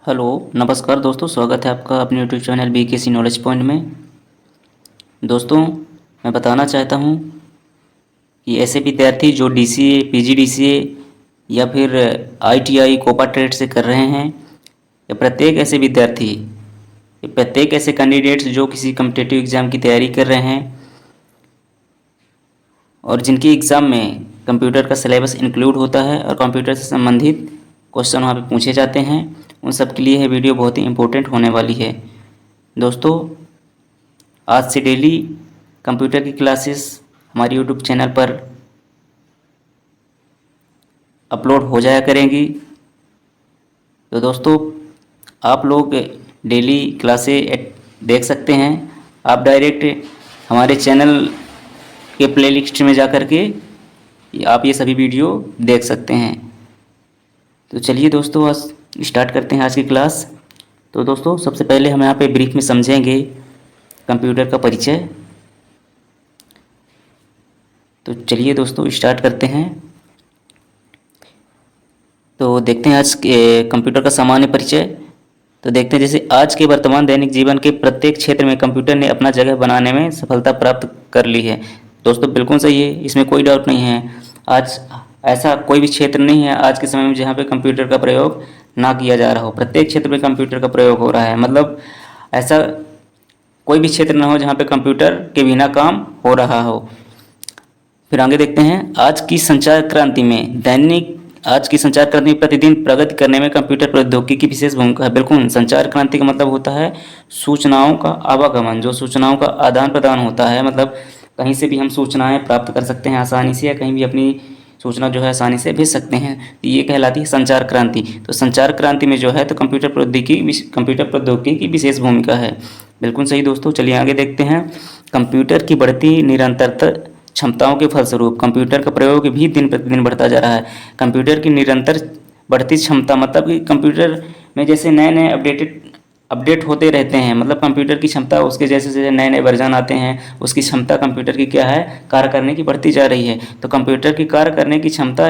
Hello नमस्कार दोस्तों, स्वागत है आपका अपने YouTube channel BKC knowledge point में। दोस्तों, मैं बताना चाहता हूं कि ऐसे विद्यार्थी जो DCA, PGDCA या फिर ITI कोपा ट्रेड से कर रहे हैं, या प्रत्येक ऐसे कैंडिडेट्स जो किसी कम्पिटिटिव एग्ज़ाम की तैयारी कर रहे हैं और जिनकी एग्ज़ाम में कंप्यूटर का सिलेबस इंक्लूड होता है और कंप्यूटर से संबंधित क्वेश्चन वहाँ पे पूछे जाते हैं, उन सब के लिए यह वीडियो बहुत ही इम्पोर्टेंट होने वाली है। दोस्तों, आज से डेली कंप्यूटर की क्लासेस हमारे यूट्यूब चैनल पर अपलोड हो जाया करेंगी। तो दोस्तों, आप लोग डेली क्लासें देख सकते हैं। आप डायरेक्ट हमारे चैनल के प्लेलिस्ट में जा कर के आप ये सभी वीडियो देख सकते हैं। तो चलिए दोस्तों, आज स्टार्ट करते हैं आज की क्लास। तो दोस्तों, सबसे पहले हम यहाँ पे ब्रीफ में समझेंगे कंप्यूटर का परिचय। तो चलिए दोस्तों, स्टार्ट करते हैं। तो देखते हैं आज कंप्यूटर का सामान्य परिचय। तो देखते हैं, जैसे आज के वर्तमान दैनिक जीवन के प्रत्येक क्षेत्र में कंप्यूटर ने अपना जगह बनाने में सफलता प्राप्त कर ली है। दोस्तों, बिल्कुल सही है, इसमें कोई डाउट नहीं है। आज ऐसा कोई भी क्षेत्र नहीं है आज के समय में जहाँ पे कंप्यूटर का प्रयोग ना किया जा रहा हो। प्रत्येक क्षेत्र में कंप्यूटर का प्रयोग हो रहा है। मतलब ऐसा कोई भी क्षेत्र ना हो जहाँ पे कंप्यूटर के बिना काम हो रहा हो। फिर आगे देखते हैं, आज की संचार क्रांति में प्रतिदिन प्रगति करने में कंप्यूटर प्रौद्योगिकी की विशेष भूमिका है। बिल्कुल, संचार क्रांति का मतलब होता है सूचनाओं का आवागमन, जो सूचनाओं का आदान प्रदान होता है। मतलब कहीं से भी हम सूचनाएं प्राप्त कर सकते हैं आसानी से, या कहीं भी अपनी सूचना जो है आसानी से भेज सकते हैं। तो ये कहलाती है संचार क्रांति। तो संचार क्रांति में जो है तो कंप्यूटर प्रौद्योगिकी की विशेष भूमिका है। बिल्कुल सही दोस्तों। चलिए आगे देखते हैं, कंप्यूटर की बढ़ती निरंतर क्षमताओं के फलस्वरूप कंप्यूटर का प्रयोग भी दिन प्रतिदिन बढ़ता जा रहा है। कंप्यूटर की निरंतर बढ़ती क्षमता मतलब कि कंप्यूटर में जैसे नए नए अपडेट होते रहते हैं। मतलब कंप्यूटर की क्षमता, उसके जैसे जैसे नए नए वर्जन आते हैं, उसकी क्षमता कंप्यूटर की क्या है, कार्य करने की बढ़ती जा रही है। तो कंप्यूटर की कार्य करने की क्षमता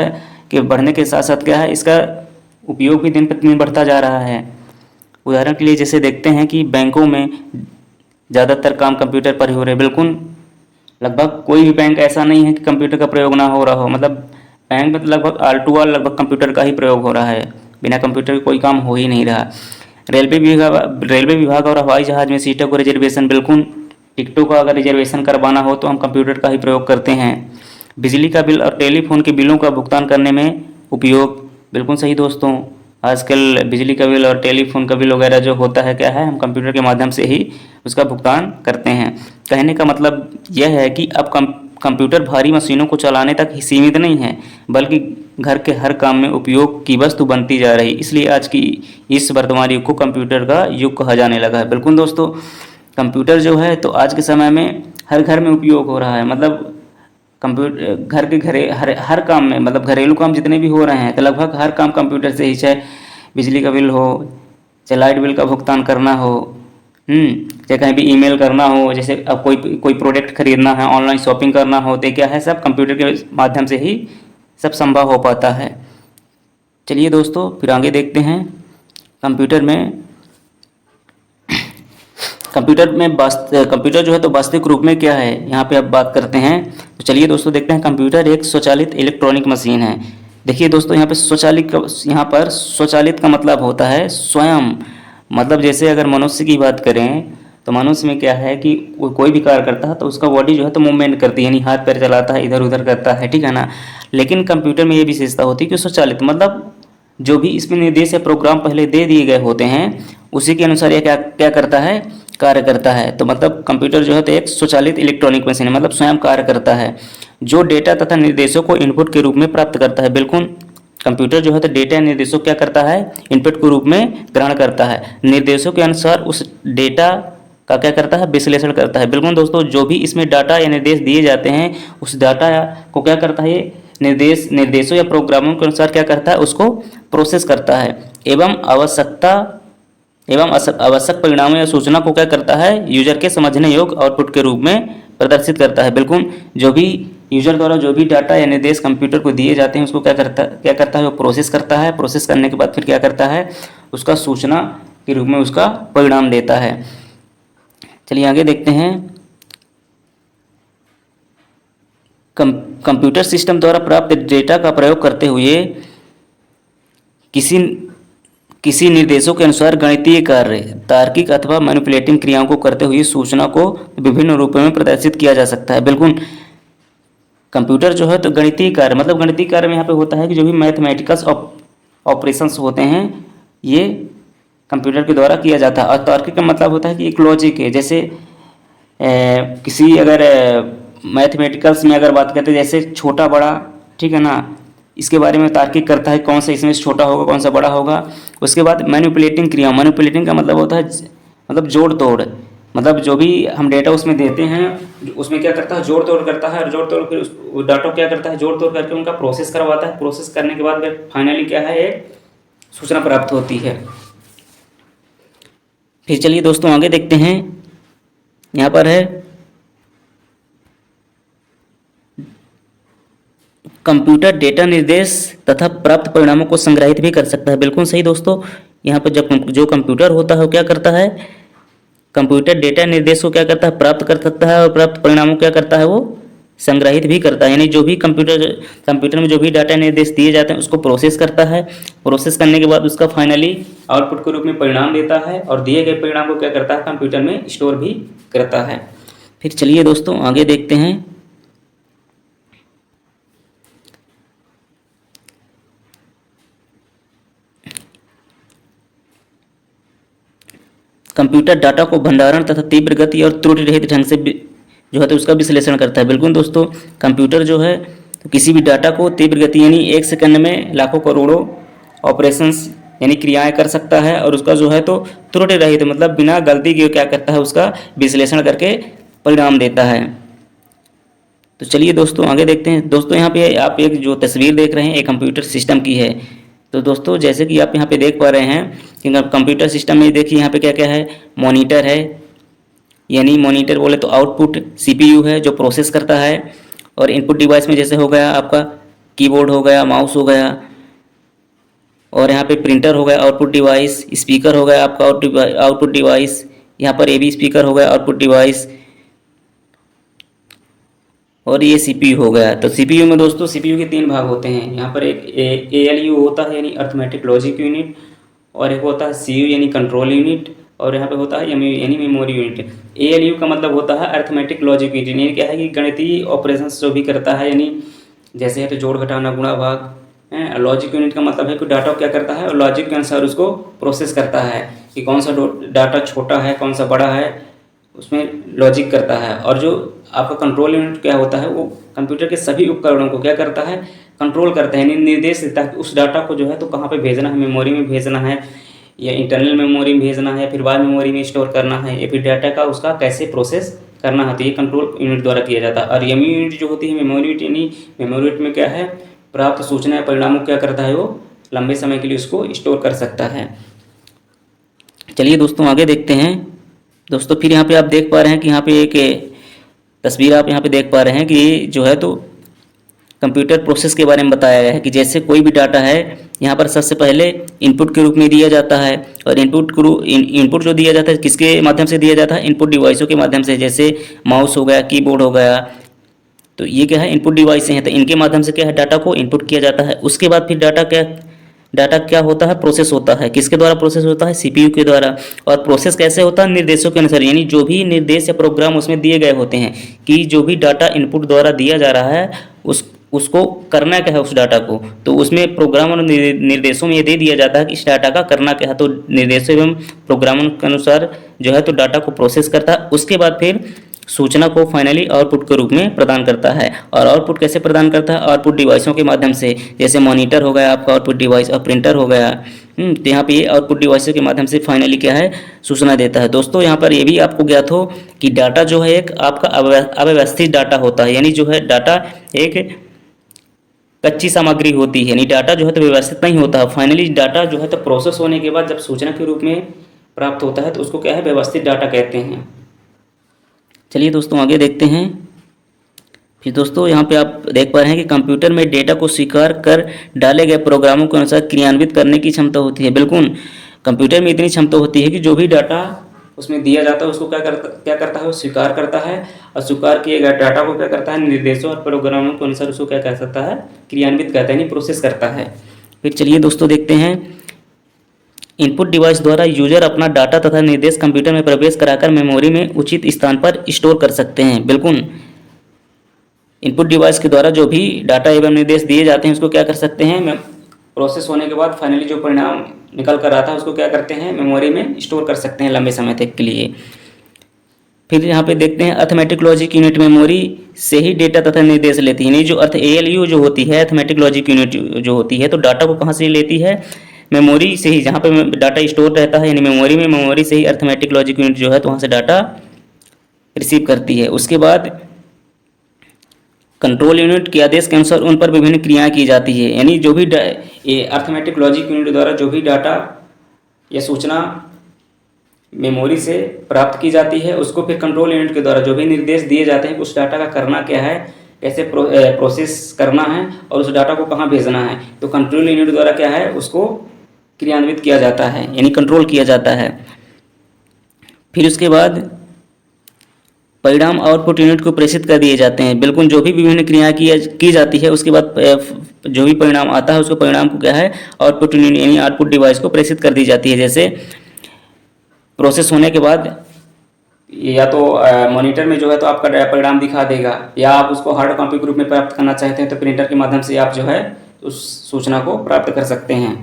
के बढ़ने के साथ साथ क्या है, इसका उपयोग भी दिन प्रतिदिन बढ़ता जा रहा है। उदाहरण के लिए जैसे देखते हैं कि बैंकों में ज़्यादातर काम कंप्यूटर पर ही हो रहे। बिल्कुल, लगभग कोई भी बैंक ऐसा नहीं है कि कंप्यूटर का प्रयोग ना हो रहा हो। मतलब बैंक में तो लगभग ऑल टू ऑल लगभग कंप्यूटर का ही प्रयोग हो रहा है। बिना कंप्यूटर के कोई काम हो ही नहीं रहा। रेलवे विभाग और हवाई जहाज़ में सीटों को रिजर्वेशन, बिल्कुल टिकटों का अगर रिजर्वेशन करवाना हो तो हम कंप्यूटर का ही प्रयोग करते हैं। बिजली का बिल और टेलीफोन के बिलों का भुगतान करने में उपयोग, बिल्कुल सही दोस्तों। आजकल बिजली का बिल और टेलीफोन का बिल वगैरह जो होता है क्या है, हम कंप्यूटर के माध्यम से ही उसका भुगतान करते हैं। कहने का मतलब यह है कि अब कंप्यूटर भारी मशीनों को चलाने तक ही सीमित नहीं है, बल्कि घर के हर काम में उपयोग की वस्तु बनती जा रही। इसलिए आज की इस वर्तमान युग को कंप्यूटर का युग कहा जाने लगा है। बिल्कुल दोस्तों, कंप्यूटर जो है तो आज के समय में हर घर में उपयोग हो रहा है। मतलब कंप्यूटर घर के हर काम में, मतलब घरेलू काम जितने भी हो रहे हैं तो लगभग हर काम कंप्यूटर से ही, चाहे बिजली का बिल हो, चाहे लाइट बिल का भुगतान करना हो, चाहे कहीं भी ईमेल करना हो, जैसे अब कोई प्रोडक्ट खरीदना है, ऑनलाइन शॉपिंग करना हो, तो क्या है, सब कंप्यूटर के माध्यम से ही सब संभव हो पाता है। चलिए दोस्तों, फिर आगे देखते हैं, कंप्यूटर जो है तो वास्तविक रूप में क्या है, यहाँ पे अब बात करते हैं। तो चलिए दोस्तों, देखते हैं, कंप्यूटर एक स्वचालित इलेक्ट्रॉनिक मशीन है। देखिए दोस्तों, यहाँ पर स्वचालित का मतलब होता है स्वयं। मतलब जैसे अगर मनुष्य की बात करें तो मनुष्य में क्या है कि कोई भी कार्य करता है तो उसका बॉडी जो है तो मूवमेंट करती है, यानी हाथ पैर चलाता है, इधर उधर करता है, ठीक है ना। लेकिन कंप्यूटर में ये विशेषता होती है कि स्वचालित, मतलब जो भी इसमें निर्देश या प्रोग्राम पहले दे दिए गए होते हैं उसी के अनुसार यह क्या करता है, कार्य करता है। तो मतलब कंप्यूटर जो है तो एक स्वचालित इलेक्ट्रॉनिक मशीन है, मतलब स्वयं कार्य करता है, जो डेटा तथा निर्देशों को इनपुट के रूप में प्राप्त करता है। बिल्कुल, कंप्यूटर जो है तो डेटा या निर्देशों क्या करता है, इनपुट के रूप में ग्रहण करता है, निर्देशों के अनुसार उस डेटा का क्या करता है, विश्लेषण करता है। बिल्कुल दोस्तों, जो भी इसमें डाटा या निर्देश दिए जाते हैं उस डाटा को क्या करता है, निर्देशों या प्रोग्रामों के अनुसार क्या करता है, उसको प्रोसेस करता है एवं आवश्यक परिणामों या सूचना को क्या करता है, यूजर के समझने योग्य आउटपुट के रूप में प्रदर्शित करता है। बिल्कुल, जो भी यूजर द्वारा जो भी डाटा या निर्देश कंप्यूटर को दिए जाते हैं उसको क्या करता है वो प्रोसेस करता है। प्रोसेस करने के बाद फिर क्या करता है, उसका सूचना के रूप में उसका परिणाम देता है। चलिए आगे देखते हैं। कंप्यूटर सिस्टम द्वारा प्राप्त डेटा का प्रयोग करते हुए किसी निर्देशों के अनुसार गणितीय कार्य, तार्किक अथवा मैनिपुलेटिंग क्रियाओं को करते हुए सूचना को विभिन्न रूपों में प्रदर्शित किया जा सकता है। बिल्कुल, कंप्यूटर जो है तो गणितीय कार्य, मतलब गणितीय कार्य में यहाँ पे होता है कि जो भी मैथमेटिकल्स ऑपरेशंस होते हैं ये कंप्यूटर के द्वारा किया जाता है। और तार्किक का मतलब होता है कि एक लॉजिक है, जैसे किसी अगर मैथमेटिकल्स में अगर बात करते हैं जैसे छोटा बड़ा, ठीक है ना, इसके बारे में तार्किक करता है कौन सा इसमें से छोटा होगा कौन सा बड़ा होगा। उसके बाद मैनिपुलेटिंग क्रिया, मैनिपुलेटिंग का मतलब होता है मतलब जोड़ तोड़, मतलब जो भी हम डेटा उसमें देते हैं उसमें क्या करता है जोड़ तोड़ करता है, और जोड़ तोड़ फिर उस डाटा क्या करता है जोड़ तोड़ करके उनका प्रोसेस करवाता है। प्रोसेस करने के बाद फिर फाइनली क्या है एक सूचना प्राप्त होती है। फिर चलिए दोस्तों आगे देखते हैं। यहाँ पर है कंप्यूटर डेटा निर्देश तथा प्राप्त परिणामों को संग्रहित भी कर सकता है। बिल्कुल सही दोस्तों, यहाँ पर जब जो कंप्यूटर होता है वो क्या करता है, कंप्यूटर डेटा निर्देश को क्या करता है प्राप्त कर सकता है, और प्राप्त परिणामों को क्या करता है वो संग्रहित भी करता है। यानी जो भी कंप्यूटर में जो भी डाटा निर्देश दिए जाते हैं उसको प्रोसेस करता है। प्रोसेस करने के बाद उसका फाइनली आउटपुट के रूप में परिणाम देता है, और दिए गए परिणाम को क्या करता है कंप्यूटर में स्टोर भी करता है। फिर चलिए दोस्तों आगे देखते हैं। कंप्यूटर डाटा को भंडारण तथा तीव्र गति और त्रुटि रहित ढंग से जो है तो उसका विश्लेषण करता है। बिल्कुल दोस्तों, कंप्यूटर जो है तो किसी भी डाटा को तीव्र गति यानी 1 सेकंड में लाखों करोड़ों ऑपरेशंस यानी क्रियाएं कर सकता है, और उसका जो है तो त्रुटि रहित मतलब बिना गलती के क्या करता है उसका विश्लेषण करके परिणाम देता है। तो चलिए दोस्तों आगे देखते हैं। दोस्तों यहाँ पे आप एक जो तस्वीर देख रहे हैं एक कंप्यूटर सिस्टम की है। तो दोस्तों जैसे कि आप यहाँ पे देख पा रहे हैं कि कंप्यूटर सिस्टम में देखिए यहाँ पे क्या क्या है, मॉनिटर है, यानी मॉनिटर बोले तो आउटपुट सीपीयू है जो प्रोसेस करता है, और इनपुट डिवाइस में जैसे हो गया आपका कीबोर्ड हो गया, माउस हो गया, और यहाँ पे प्रिंटर हो गया आउटपुट डिवाइस, स्पीकर हो गया आपका आउटपुट डिवाइस, यहाँ पर एबी स्पीकर हो गया आउटपुट डिवाइस, और ये सीपीयू हो गया। तो सीपीयू में दोस्तों सीपीयू के 3 भाग होते हैं। यहाँ पर एक एएलयू होता है यानी अर्थमेटिक लॉजिक यूनिट, और एक होता है सीयू यानी कंट्रोल यूनिट, और यहाँ पे होता है यानी मेमोरी यूनिट। एएलयू का मतलब होता है अर्थमेटिक लॉजिक यूनिट, यानी क्या है कि गणितीय ऑपरेशंस जो भी करता है, यानी जैसे है तो जोड़ घटाना गुणा भाग है। लॉजिक यूनिट का मतलब है कि डाटा क्या करता है और लॉजिक के अनुसार उसको प्रोसेस करता है कि कौन सा डाटा छोटा है कौन सा बड़ा है, उसमें लॉजिक करता है। और जो आपका कंट्रोल यूनिट क्या होता है वो कंप्यूटर के सभी उपकरणों को क्या करता है कंट्रोल करता है, यानी निर्देश देता है कि उस डाटा को जो है तो कहाँ पे भेजना है, मेमोरी में भेजना है या इंटरनल मेमोरी में भेजना है, फिर बाद मेमोरी में स्टोर करना है, या फिर डाटा का उसका कैसे प्रोसेस करना है। तो ये कंट्रोल यूनिट द्वारा किया जाता है। और एमयू यूनिट जो होती है मेमोरी यूनिट, यानी मेमोरी यूनिट में क्या है प्राप्त सूचना या परिणामों क्या करता है वो लंबे समय के लिए उसको स्टोर कर सकता है। चलिए दोस्तों आगे देखते हैं। दोस्तों फिर यहाँ पे आप देख पा रहे हैं कि यहाँ पे एक तस्वीर आप यहाँ पे देख पा रहे हैं कि जो है तो कंप्यूटर प्रोसेस के बारे में बताया गया है कि जैसे कोई भी डाटा है यहाँ पर सबसे पहले इनपुट के रूप में दिया जाता है, और इनपुट जो दिया जाता है किसके माध्यम से दिया जाता है, इनपुट डिवाइसों के माध्यम से, जैसे माउस हो गया, कीबोर्ड हो गया, तो ये क्या है इनपुट डिवाइस हैं, तो इनके माध्यम से क्या है डाटा को इनपुट किया जाता है। उसके बाद फिर डाटा क्या होता है प्रोसेस होता है, किसके द्वारा प्रोसेस होता है सीपीयू के द्वारा। और प्रोसेस कैसे होता है निर्देशों के अनुसार, यानी जो भी निर्देश या प्रोग्राम उसमें दिए गए होते हैं कि जो भी डाटा इनपुट द्वारा दिया जा रहा है उसको करना क्या है उस डाटा को, तो उसमें प्रोग्राम और निर्देशों में ये दे दिया जाता है कि इस डाटा का करना क्या है। तो निर्देशों एवं प्रोग्रामों के अनुसार जो है तो डाटा को प्रोसेस करता है। उसके बाद फिर सूचना को फाइनली आउटपुट के रूप में प्रदान करता है। और आउटपुट कैसे प्रदान करता है, आउटपुट डिवाइसों के माध्यम से, जैसे मॉनिटर हो गया आपका आउटपुट डिवाइस, और प्रिंटर हो गया। तो यहाँ पे ये आउटपुट डिवाइसों के माध्यम से फाइनली क्या है सूचना देता है। दोस्तों यहाँ पर ये भी आपको ज्ञात हो कि डाटा जो है एक आपका अव्यवस्थित डाटा होता है, यानी जो है डाटा एक कच्ची सामग्री होती है, यानी डाटा जो है तो व्यवस्थित नहीं होता है। फाइनली डाटा जो है तो प्रोसेस होने के बाद जब सूचना के रूप में प्राप्त होता है तो उसको क्या है व्यवस्थित डाटा कहते हैं। चलिए दोस्तों आगे देखते हैं। फिर दोस्तों यहाँ पे आप देख पा रहे हैं कि कंप्यूटर में डेटा को स्वीकार कर डाले गए प्रोग्रामों के अनुसार क्रियान्वित करने की क्षमता होती है। बिल्कुल, कंप्यूटर में इतनी क्षमता होती है कि जो भी डाटा उसमें दिया जाता है उसको क्या करता है, वो स्वीकार करता है, और स्वीकार किए गए डाटा को क्या करता है, निर्देशों और प्रोग्रामों के अनुसार उसको क्या कर सकता है, क्रियान्वित करता है, यानी प्रोसेस करता है। फिर चलिए दोस्तों देखते हैं, इनपुट डिवाइस द्वारा यूजर अपना डाटा तथा निर्देश कंप्यूटर में प्रवेश कराकर मेमोरी में उचित स्थान पर स्टोर कर सकते हैं। बिल्कुल, इनपुट डिवाइस के द्वारा जो भी डाटा एवं निर्देश दिए जाते हैं उसको क्या कर सकते हैं, प्रोसेस होने के बाद फाइनली जो परिणाम निकल कर आता है उसको क्या करते हैं, मेमोरी में स्टोर कर सकते हैं लंबे समय तक के लिए। फिर यहाँ पे देखते हैं, अर्थमेटिक लॉजिक यूनिट मेमोरी से ही डेटा तथा निर्देश लेती है। नहीं, जो ALU जो होती है, अर्थमेटिक लॉजिक यूनिट जो होती है, तो डाटा को कहाँ से लेती है, मेमोरी से ही, जहाँ पे डाटा स्टोर रहता है यानी मेमोरी में, मेमोरी से ही अर्थमेटिक लॉजिक यूनिट जो है तो वहाँ से डाटा रिसीव करती है। उसके बाद कंट्रोल यूनिट के आदेश के अनुसार उन पर विभिन्न क्रियाएं की जाती है। यानी जो भी ये अर्थमेटिक लॉजिक यूनिट द्वारा जो भी डाटा या सूचना मेमोरी से प्राप्त की जाती है उसको फिर कंट्रोल यूनिट के द्वारा जो भी निर्देश दिए जाते हैं उस डाटा का करना क्या है, कैसे प्रोसेस करना है और उस डाटा को कहाँ भेजना है, तो कंट्रोल यूनिट द्वारा क्या है उसको क्रियान्वित किया जाता है, यानी कंट्रोल किया जाता है। फिर उसके बाद परिणाम आउटपुट यूनिट को प्रेषित कर दिए जाते हैं। बिल्कुल, जो भी विभिन्न क्रियाएं की जाती है उसके बाद जो भी परिणाम आता है उसको परिणाम को क्या है, आउटपुट यूनिट यानी आउटपुट डिवाइस को प्रेषित कर दी जाती है। जैसे प्रोसेस होने के बाद या तो मॉनिटर में जो है तो आपका परिणाम दिखा देगा, या आप उसको हार्ड कॉपी के रूप में प्राप्त करना चाहते हैं तो प्रिंटर के माध्यम से आप जो है उस सूचना को प्राप्त कर सकते हैं।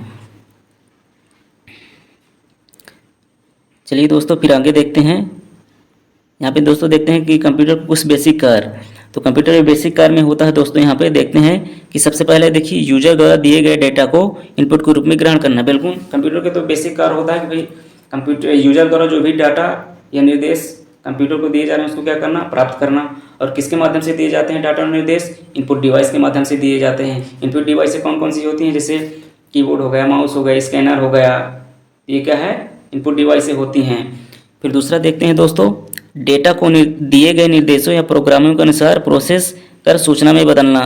चलिए दोस्तों फिर आगे देखते हैं। यहाँ पे दोस्तों देखते हैं कि कंप्यूटर कुछ बेसिक कार्य, तो कंप्यूटर में बेसिक कार्य में होता है दोस्तों, यहाँ पे देखते हैं कि सबसे पहले देखिए यूजर द्वारा दिए गए डेटा को इनपुट के रूप में ग्रहण करना। बिल्कुल, कंप्यूटर के तो बेसिक कार्य होता है कि भाई कंप्यूटर यूजर द्वारा जो भी डाटा या निर्देश कंप्यूटर को दिए जा रहे हैं उसको क्या करना, प्राप्त करना। और किसके माध्यम से दिए जाते हैं डाटा और निर्देश, इनपुट डिवाइस के माध्यम से दिए जाते हैं। इनपुट डिवाइस से कौन कौन सी होती हैं, जैसे कीबोर्ड हो गया, माउस हो गया, स्कैनर हो गया, ये क्या है, इनपुट डिवाइस से होती हैं। फिर दूसरा देखते हैं दोस्तों, डेटा को दिए गए निर्देशों या प्रोग्रामों के अनुसार प्रोसेस कर सूचना में बदलना।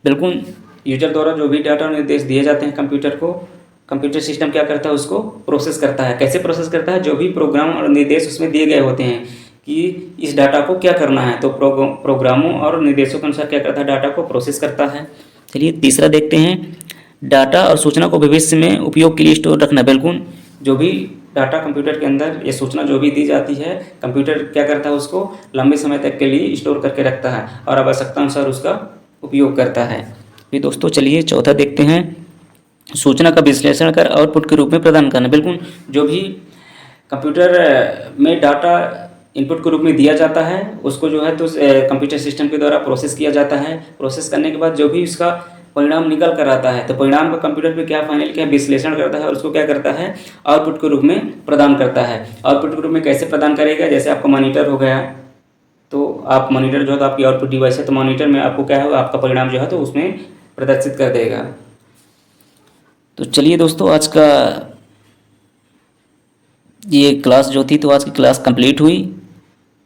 बिल्कुल, यूजर द्वारा जो भी डाटा और निर्देश दिए जाते हैं कंप्यूटर को, कंप्यूटर सिस्टम क्या करता है उसको प्रोसेस करता है। कैसे प्रोसेस करता है, जो भी प्रोग्राम और निर्देश उसमें दिए गए होते हैं कि इस डाटा को क्या करना है, तो प्रोग्रामों और निर्देशों के अनुसार क्या करता है, डाटा को प्रोसेस करता है। चलिए तीसरा देखते हैं, डाटा और सूचना को भविष्य में उपयोग के लिए स्टोर रखना। बिल्कुल, जो भी डाटा कंप्यूटर के अंदर ये सूचना जो भी दी जाती है कंप्यूटर क्या करता है उसको लंबे समय तक के लिए स्टोर करके रखता है और आवश्यकता अनुसार उसका उपयोग करता है। फिर दोस्तों चलिए चौथा देखते हैं, सूचना का विश्लेषण कर आउटपुट के रूप में प्रदान करना। बिल्कुल, जो भी कंप्यूटर में डाटा इनपुट के रूप में दिया जाता है उसको जो है तो कंप्यूटर सिस्टम के द्वारा प्रोसेस किया जाता है। प्रोसेस करने के बाद जो भी उसका परिणाम निकल कर आता है तो परिणाम का कंप्यूटर पे क्या फाइनल क्या विश्लेषण करता है और उसको क्या करता है, आउटपुट के रूप में प्रदान करता है। आउटपुट के रूप में कैसे प्रदान करेगा, जैसे आपका मॉनिटर हो गया, तो आप मॉनिटर जो है तो आपकी आउटपुट डिवाइस है, तो मॉनिटर में आपको क्या है आपका परिणाम जो है तो उसमें प्रदर्शित कर देगा। तो चलिए दोस्तों, आज का ये क्लास जो थी तो आज की क्लास कंप्लीट हुई।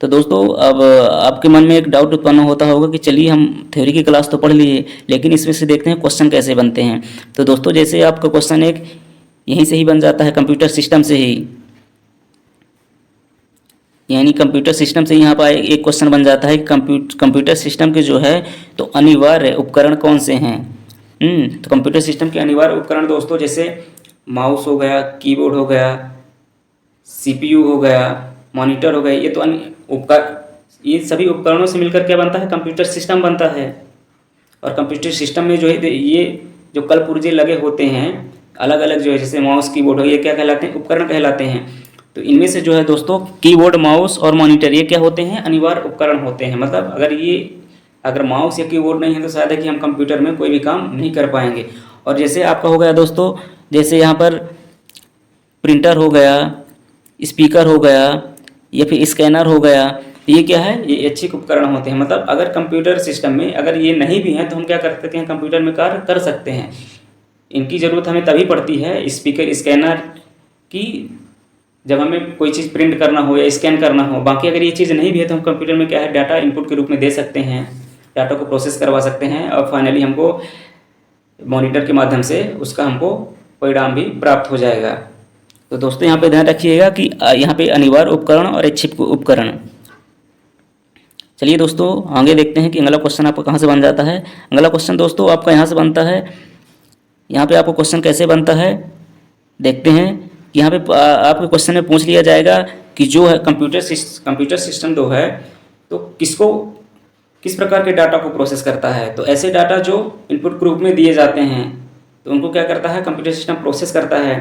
तो दोस्तों अब आपके मन में एक डाउट उत्पन्न होता होगा कि चलिए हम थ्योरी की क्लास तो पढ़ लिए लेकिन इसमें से देखते हैं क्वेश्चन कैसे बनते हैं। तो दोस्तों जैसे आपका क्वेश्चन एक यहीं से ही बन जाता है, कंप्यूटर सिस्टम से ही, यानी कंप्यूटर सिस्टम से यहाँ पर एक क्वेश्चन बन जाता है कि कंप्यूटर सिस्टम के जो है तो अनिवार्य उपकरण कौन से हैं। तो कंप्यूटर सिस्टम के अनिवार्य उपकरण दोस्तों जैसे माउस हो गया, कीबोर्ड हो गया, CPU हो गया, मॉनिटर हो गया, ये तो ये सभी उपकरणों से मिलकर क्या बनता है, कंप्यूटर सिस्टम बनता है। और कंप्यूटर सिस्टम में जो है ये जो कल पुर्जे लगे होते हैं अलग अलग जो है जैसे माउस कीबोर्ड हो, ये क्या कहलाते हैं, उपकरण कहलाते हैं। तो इनमें से जो है दोस्तों कीबोर्ड, माउस और मॉनिटर ये क्या होते हैं, अनिवार्य उपकरण होते हैं। मतलब अगर माउस या कीबोर्ड नहीं है तो शायद है कि हम कंप्यूटर में कोई भी काम नहीं कर पाएंगे। और जैसे आपका हो गया दोस्तों, जैसे यहाँ पर प्रिंटर हो गया, स्पीकर हो गया या फिर स्कैनर हो गया, ये क्या है, ये ऐच्छिक उपकरण होते हैं। मतलब अगर कंप्यूटर सिस्टम में अगर ये नहीं भी हैं तो हम क्या कर सकते हैं, कंप्यूटर में कार्य कर सकते हैं। इनकी ज़रूरत हमें तभी पड़ती है, स्पीकर, स्कैनर की, जब हमें कोई चीज़ प्रिंट करना हो या स्कैन करना हो। बाकी अगर ये चीज़ नहीं भी है तो हम कंप्यूटर में क्या है डाटा इनपुट के रूप में दे सकते हैं। डाटा को प्रोसेस करवा सकते हैं और फाइनली हमको मॉनिटर के माध्यम से उसका हमको परिणाम भी प्राप्त हो जाएगा। तो दोस्तों यहाँ पे ध्यान रखिएगा कि यहाँ पे अनिवार्य उपकरण और ऐच्छिक उपकरण। चलिए दोस्तों आगे देखते हैं कि अगला क्वेश्चन आपका कहाँ से बन जाता है। अगला क्वेश्चन दोस्तों आपका यहाँ से बनता है। यहाँ पे आपको क्वेश्चन कैसे बनता है देखते हैं कि यहाँ पे आपके क्वेश्चन में पूछ लिया जाएगा कि जो है कंप्यूटर सिस्टम जो है तो किस प्रकार के डाटा को प्रोसेस करता है। तो ऐसे डाटा जो इनपुट के रूप में दिए जाते हैं तो उनको क्या करता है कंप्यूटर सिस्टम प्रोसेस करता है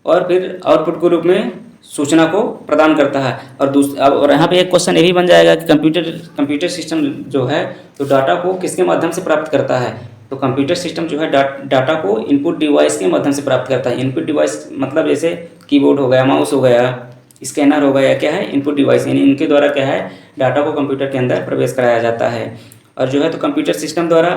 और फिर आउटपुट के रूप में सूचना को प्रदान करता है। और यहाँ पे एक क्वेश्चन ये भी बन जाएगा कि कंप्यूटर सिस्टम जो है तो डाटा को किसके माध्यम से प्राप्त करता है। तो कंप्यूटर सिस्टम जो है डाटा को इनपुट डिवाइस के माध्यम से प्राप्त करता है। इनपुट डिवाइस मतलब जैसे कीबोर्ड हो गया, माउस हो गया, स्कैनर हो गया, क्या है इनपुट डिवाइस, यानी इनके द्वारा क्या है डाटा को कंप्यूटर के अंदर प्रवेश कराया जाता है। और जो है तो कंप्यूटर सिस्टम द्वारा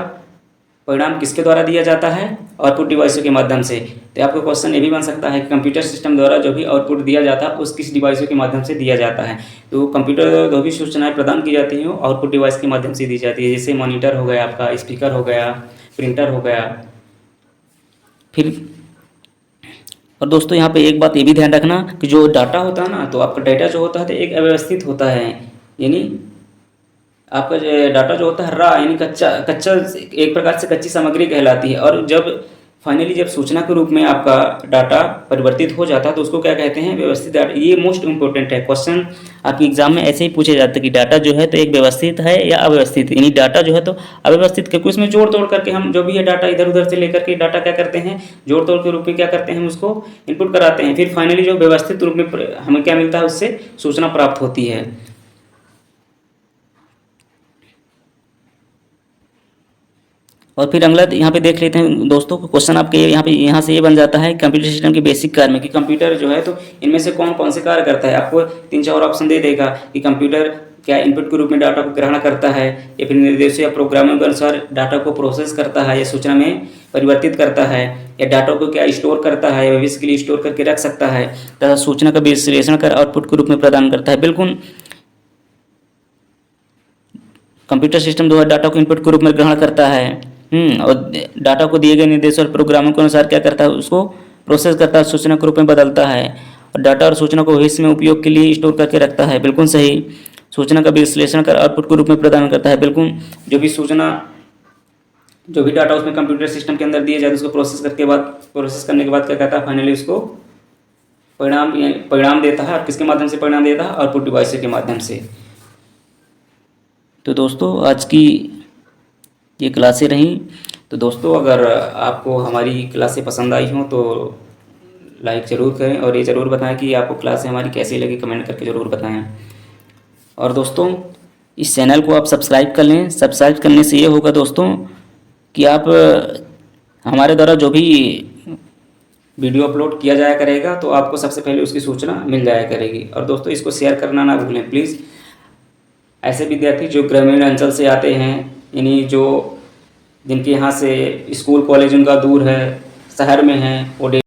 परिणाम किसके द्वारा दिया जाता है आउटपुट डिवाइसों के माध्यम से। तो आपका क्वेश्चन ये भी बन सकता है कि कंप्यूटर सिस्टम द्वारा जो भी आउटपुट दिया जाता है उस किस डिवाइसों के माध्यम से दिया जाता है। तो कंप्यूटर द्वारा जो भी सूचनाएं प्रदान की जाती हैं वो आउटपुट डिवाइस के माध्यम से दी जाती है, जैसे मॉनिटर हो गया, आपका स्पीकर हो गया, प्रिंटर हो गया। फिर और दोस्तों यहाँ पे एक बात ये भी ध्यान रखना कि जो डाटा होता है ना तो आपका डाटा जो होता है तो एक अव्यवस्थित होता है, यानी आपका डाटा जो होता है रॉ यानी कच्चा एक प्रकार से कच्ची सामग्री कहलाती है। और जब सूचना के रूप में आपका डाटा परिवर्तित हो जाता है तो उसको क्या कहते हैं व्यवस्थित डाटा। ये मोस्ट इंपॉर्टेंट है, क्वेश्चन आपके एग्जाम में ऐसे ही पूछे जाते हैं कि डाटा जो है तो एक व्यवस्थित है या अव्यवस्थित, यानी डाटा जो है तो अव्यवस्थित क्योंकि उसमें जोड़ तोड़ करके हम जो भी है डाटा इधर उधर से लेकर के डाटा क्या करते हैं जोड़ तोड़ के रूप में क्या करते हैं हम उसको इनपुट कराते हैं। फिर फाइनली जो व्यवस्थित रूप में हमें क्या मिलता है उससे सूचना प्राप्त होती है। और फिर अगला यहाँ पे देख लेते हैं दोस्तों क्वेश्चन आपके यहाँ से ये बन जाता है कंप्यूटर सिस्टम के बेसिक कार्य में कि कंप्यूटर जो है तो इनमें से कौन कौन से कार्य करता है। आपको 3-4 ऑप्शन दे देगा कि कंप्यूटर क्या इनपुट के रूप में डाटा को ग्रहण करता है या फिर निर्देशों या प्रोग्रामों के अनुसार डाटा को प्रोसेस करता है या सूचना में परिवर्तित करता है या डाटा को क्या स्टोर करता है या भविष्य के लिए स्टोर करके रख सकता है तथा सूचना का विश्लेषण कर आउटपुट के रूप में प्रदान करता है। बिल्कुल कंप्यूटर सिस्टम जो है डाटा को इनपुट के रूप में ग्रहण करता है और डाटा को दिए गए निर्देश और प्रोग्रामों के अनुसार क्या करता है उसको प्रोसेस करता है, सूचना के रूप में बदलता है और डाटा और सूचना को भविष्य में उपयोग के लिए स्टोर करके रखता है। बिल्कुल सही। सूचना का विश्लेषण कर आउटपुट के रूप में प्रदान करता है। बिल्कुल जो भी डाटा उसमें कंप्यूटर सिस्टम के अंदर दिया जाए उसको प्रोसेस करने के बाद क्या कहता है फाइनली उसको परिणाम देता है। और किसके माध्यम से परिणाम देता है आउटपुट डिवाइस के माध्यम से। तो दोस्तों आज की ये क्लासें रहीं। तो दोस्तों अगर आपको हमारी क्लासें पसंद आई हों तो लाइक ज़रूर करें और ये ज़रूर बताएं कि आपको क्लासें हमारी कैसी लगी, कमेंट करके ज़रूर बताएं। और दोस्तों इस चैनल को आप सब्सक्राइब कर लें। सब्सक्राइब करने से ये होगा दोस्तों कि आप हमारे द्वारा जो भी वीडियो अपलोड किया जाया करेगा तो आपको सबसे पहले उसकी सूचना मिल जाया करेगी। और दोस्तों इसको शेयर करना ना भूलें प्लीज़। ऐसे विद्यार्थी जो ग्रामीण अंचल से आते हैं, यानी जिनके यहाँ से स्कूल कॉलेज उनका दूर है, शहर में है, वो